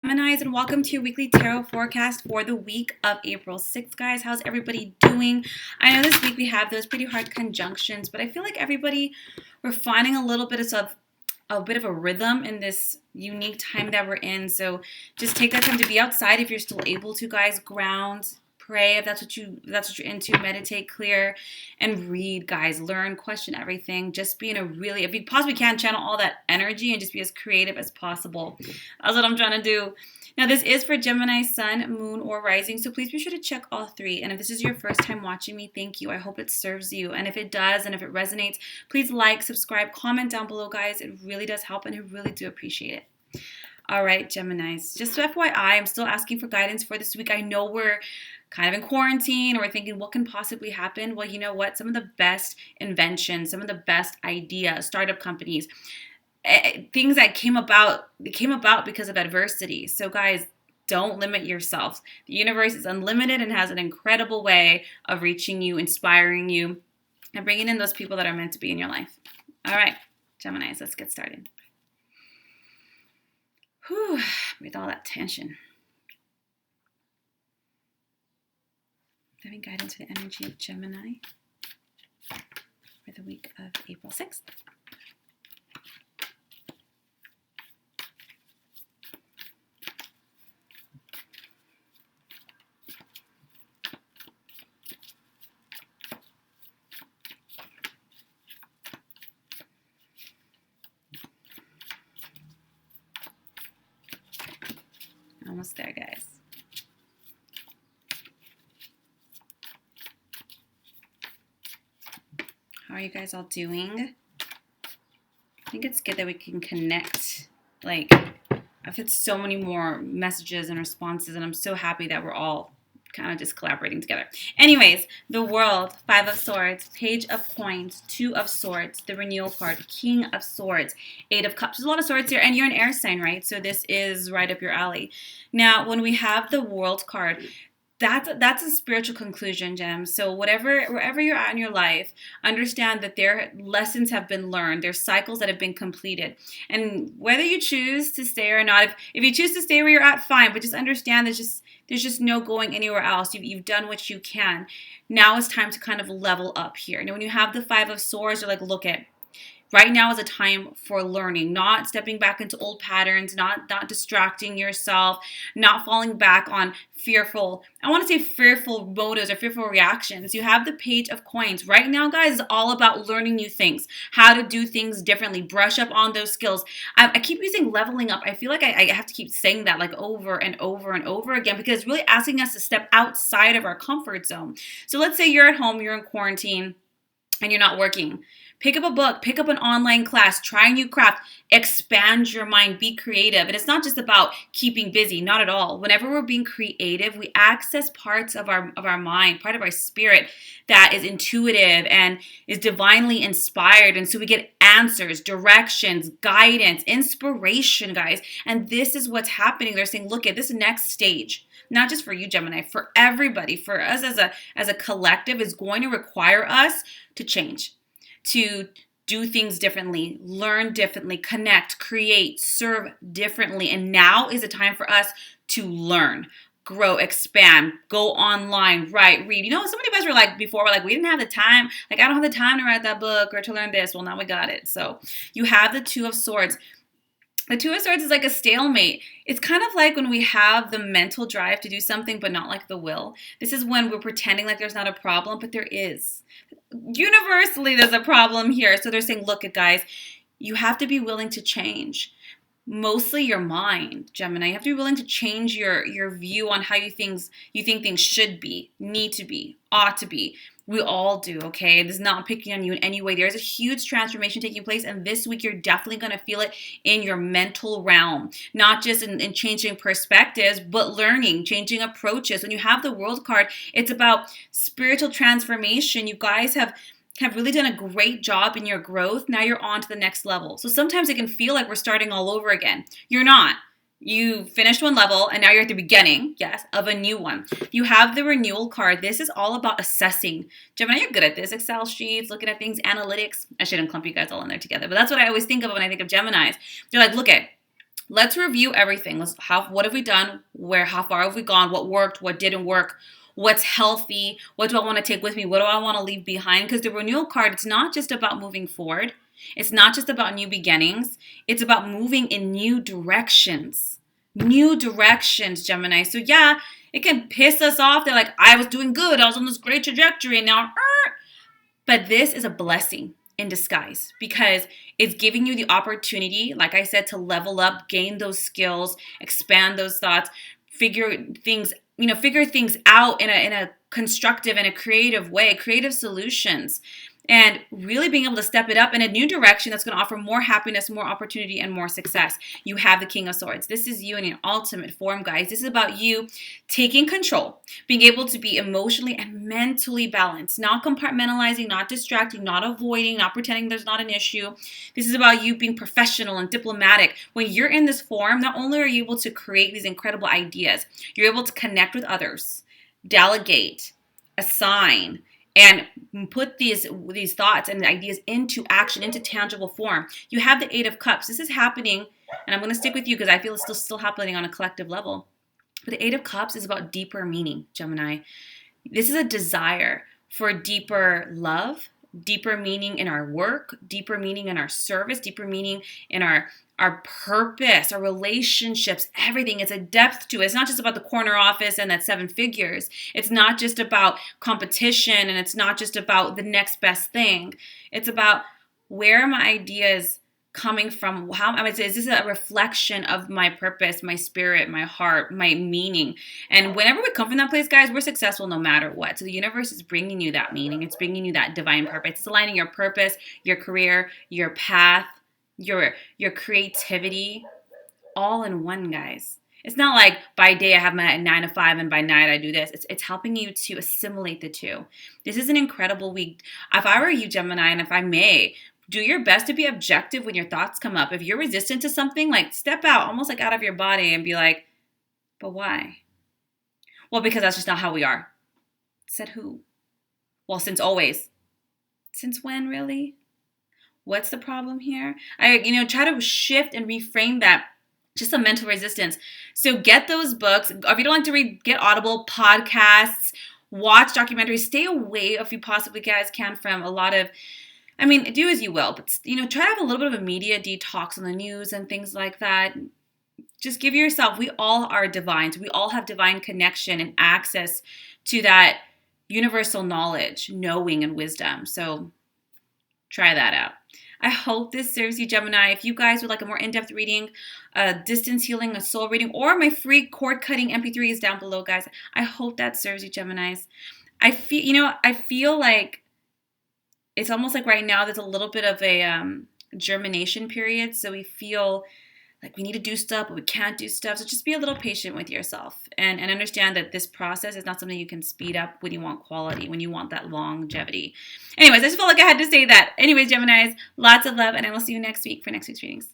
Geminis, and welcome to your weekly tarot forecast for the week of April 6th, guys. How's everybody doing? I know this week we have those pretty hard conjunctions, but I feel like we're finding a bit of a rhythm in this unique time that we're in. So just take that time to be outside if you're still able to, guys. Ground, pray if that's what you're into. Meditate, clear, and read, guys. Learn, question everything. Just be if you possibly can, channel all that energy and just be as creative as possible. That's what I'm trying to do. Now, this is for Gemini, Sun, Moon, or Rising, so please be sure to check all three. And if this is your first time watching me, thank you. I hope it serves you. And if it does, and if it resonates, please like, subscribe, comment down below, guys. It really does help, and I really do appreciate it. All right, Geminis. Just FYI, I'm still asking for guidance for this week. I know we're kind of in quarantine, or we're thinking, what can possibly happen? Well, you know what? Some of the best inventions, some of the best ideas, startup companies, things that came about because of adversity. So guys, don't limit yourself. The universe is unlimited and has an incredible way of reaching you, inspiring you, and bringing in those people that are meant to be in your life. All right, Geminis, let's get started. Whew, with all that tension. Having guidance for the energy of Gemini for the week of April 6th. Almost there, guys. How are you guys all doing? I think it's good that we can connect. Like, I've had so many more messages and responses, and I'm so happy that we're all kind of just collaborating together. Anyways, the World, 5 of Swords, Page of Coins, 2 of Swords, the Renewal card, King of Swords, 8 of Cups. There's a lot of swords here, and you're an air sign, right? So this is right up your alley. Now, when we have the World card, that's a spiritual conclusion, Gem. So wherever you're at in your life, understand that their lessons have been learned. There's cycles that have been completed. And whether you choose to stay or not, if you choose to stay where you're at, fine. But just understand there's just no going anywhere else. You've done what you can. Now it's time to kind of level up here. Now when you have the 5 of Swords, you're like, look at, right now is a time for learning, not stepping back into old patterns, not distracting yourself, not falling back on fearful motives or fearful reactions. You have the Page of Coins. Right now, guys, is all about learning new things, how to do things differently, brush up on those skills. I keep using leveling up. I feel like I have to keep saying that like over and over and over again because it's really asking us to step outside of our comfort zone. So let's say you're at home, you're in quarantine, and you're not working. Pick up a book, pick up an online class, try a new craft, expand your mind, be creative. And it's not just about keeping busy, not at all. Whenever we're being creative, we access parts of our mind, part of our spirit that is intuitive and is divinely inspired. And so we get answers, directions, guidance, inspiration, guys. And this is what's happening. They're saying, look at this next stage. Not just for you, Gemini, for everybody, for us as a collective, is going to require us to change, to do things differently, learn differently, connect, create, serve differently. And now is a time for us to learn, grow, expand, go online, write, read. You know, so many of us were like, before, we're like, we didn't have the time. Like, I don't have the time to write that book or to learn this. Well, now we got it. So you have the 2 of Swords. The 2 of Swords is like a stalemate. It's kind of like when we have the mental drive to do something, but not like the will. This is when we're pretending like there's not a problem, but there is. Universally, there's a problem here. So they're saying, look, guys, you have to be willing to change. Mostly your mind, Gemini. You have to be willing to change your view on how you think things should be, need to be, ought to be. We all do, okay? This is not picking on you in any way. There's a huge transformation taking place, and this week you're definitely going to feel it in your mental realm. Not just in changing perspectives, but learning, changing approaches. When you have the World card, it's about spiritual transformation. You guys have really done a great job in your growth. Now you're on to the next level. So sometimes it can feel like we're starting all over again. You're not. You finished one level and now you're at the beginning, yes, of a new one. You have the Renewal card. This is all about assessing. Gemini, you're good at this. Excel sheets, looking at things, analytics. I shouldn't clump you guys all in there together, but that's what I always think of when I think of Geminis. They're like, look at, Let's review everything. What have we done? How far have we gone? What worked? What didn't work? What's healthy? What do I want to take with me? What do I want to leave behind? Because the renewal card, it's not just about moving forward. It's not just about new beginnings. It's about moving in new directions. New directions, Gemini. So yeah, it can piss us off. They're like, I was doing good. I was on this great trajectory and now, but this is a blessing in disguise because it's giving you the opportunity, like I said, to level up, gain those skills, expand those thoughts, figure things out in a constructive and a creative way, creative solutions, and really being able to step it up in a new direction that's going to offer more happiness, more opportunity, and more success. You have the King of Swords. This is you in your ultimate form, guys. This is about you taking control, being able to be emotionally and mentally balanced, not compartmentalizing, not distracting, not avoiding, not pretending there's not an issue. This is about you being professional and diplomatic. When you're in this form, not only are you able to create these incredible ideas, you're able to connect with others, delegate, assign, and put these thoughts and ideas into action, into tangible form. You have the Eight of Cups. This is happening, and I'm going to stick with you because I feel it's still happening on a collective level. But the Eight of Cups is about deeper meaning, Gemini. This is a desire for deeper love, deeper meaning in our work, deeper meaning in our service, deeper meaning in our purpose, our relationships, everything. It's a depth to it. It's not just about the corner office and that 7 figures. It's not just about competition, and it's not just about the next best thing. It's about, where are my ideas coming from? Is this a reflection of my purpose, my spirit, my heart, my meaning? And whenever we come from that place, guys, we're successful no matter what. So the universe is bringing you that meaning. It's bringing you that divine purpose. It's aligning your purpose, your career, your path, your creativity, all in one, guys. It's not like by day I have my 9 to 5 and by night I do this. It's helping you to assimilate the two. This is an incredible week. If I were you, Gemini, and if I may, do your best to be objective when your thoughts come up. If you're resistant to something, like step out, almost like out of your body, and be like, but why? Well, because that's just not how we are. Said who? Well, since always. Since when, really? What's the problem here? Try to shift and reframe that. Just a mental resistance. So get those books. If you don't like to read, get Audible, podcasts, watch documentaries. Stay away, if you possibly guys can, from a lot of, do as you will. But, try to have a little bit of a media detox on the news and things like that. Just give yourself, we all are divine. So we all have divine connection and access to that universal knowledge, knowing, and wisdom. So try that out. I hope this serves you, Gemini. If you guys would like a more in-depth reading, distance healing, a soul reading, or my free cord cutting MP3 is down below, guys. I hope that serves you, Geminis. I feel like it's almost like right now there's a little bit of a germination period. So we feel like we need to do stuff, but we can't do stuff. So just be a little patient with yourself and understand that this process is not something you can speed up when you want quality, when you want that longevity. Anyways, I just felt like I had to say that. Anyways, Geminis, lots of love, and I will see you next week for next week's readings.